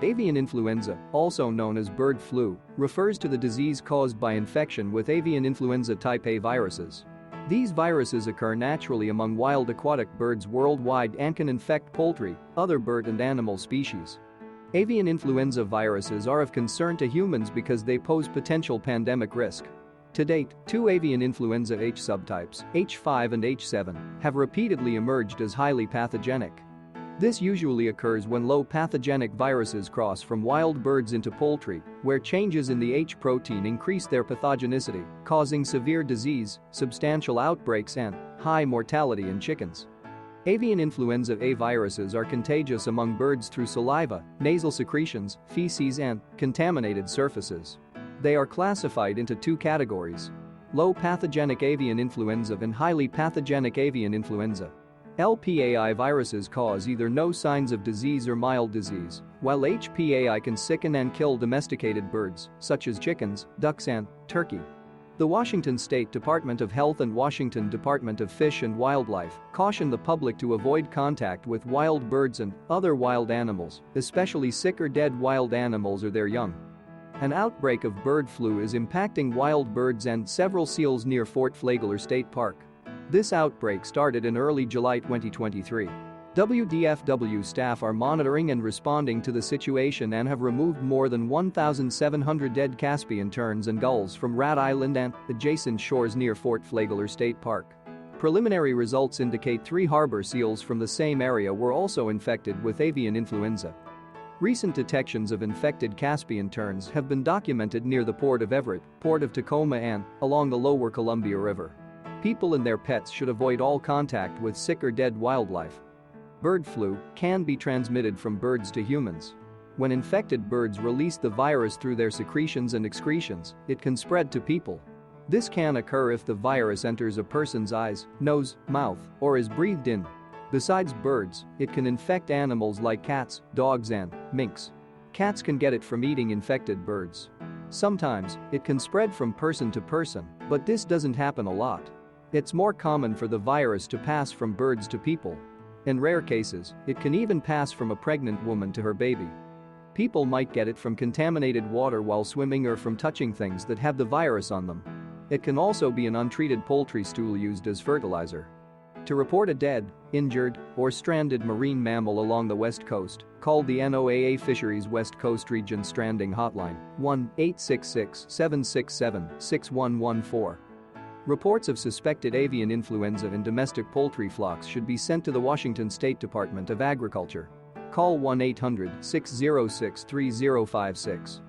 Avian influenza, also known as bird flu, refers to the disease caused by infection with avian influenza type A viruses. These viruses occur naturally among wild aquatic birds worldwide and can infect poultry, other bird and animal species. Avian influenza viruses are of concern to humans because they pose potential pandemic risk. To date, 2 avian influenza H subtypes, H5 and H7, have repeatedly emerged as highly pathogenic. This usually occurs when low pathogenic viruses cross from wild birds into poultry, where changes in the H protein increase their pathogenicity, causing severe disease, substantial outbreaks and high mortality in chickens. Avian influenza A viruses are contagious among birds through saliva, nasal secretions, feces and contaminated surfaces. They are classified into 2 categories: low pathogenic avian influenza and highly pathogenic avian influenza. LPAI viruses cause either no signs of disease or mild disease, while HPAI can sicken and kill domesticated birds, such as chickens, ducks and turkey. The Washington State Department of Health and Washington Department of Fish and Wildlife caution the public to avoid contact with wild birds and other wild animals, especially sick or dead wild animals or their young. An outbreak of bird flu is impacting wild birds and several seals near Fort Flagler State Park. This outbreak started in early July 2023. WDFW staff are monitoring and responding to the situation and have removed more than 1,700 dead Caspian terns and gulls from Rat Island and adjacent shores near Fort Flagler State Park. Preliminary results indicate 3 harbor seals from the same area were also infected with avian influenza. Recent detections of infected Caspian terns have been documented near the Port of Everett, Port of Tacoma and along the lower Columbia River. People and their pets should avoid all contact with sick or dead wildlife. Bird flu can be transmitted from birds to humans. When infected birds release the virus through their secretions and excretions, it can spread to people. This can occur if the virus enters a person's eyes, nose, mouth, or is breathed in. Besides birds, it can infect animals like cats, dogs and minks. Cats can get it from eating infected birds. Sometimes, it can spread from person to person, but this doesn't happen a lot. It's more common for the virus to pass from birds to people. In rare cases, it can even pass from a pregnant woman to her baby. People might get it from contaminated water while swimming or from touching things that have the virus on them. It can also be an untreated poultry stool used as fertilizer. To report a dead, injured, or stranded marine mammal along the West Coast, call the NOAA Fisheries West Coast Region Stranding Hotline, 1-866-767-6114. Reports of suspected avian influenza in domestic poultry flocks should be sent to the Washington State Department of Agriculture. Call 1-800-606-3056.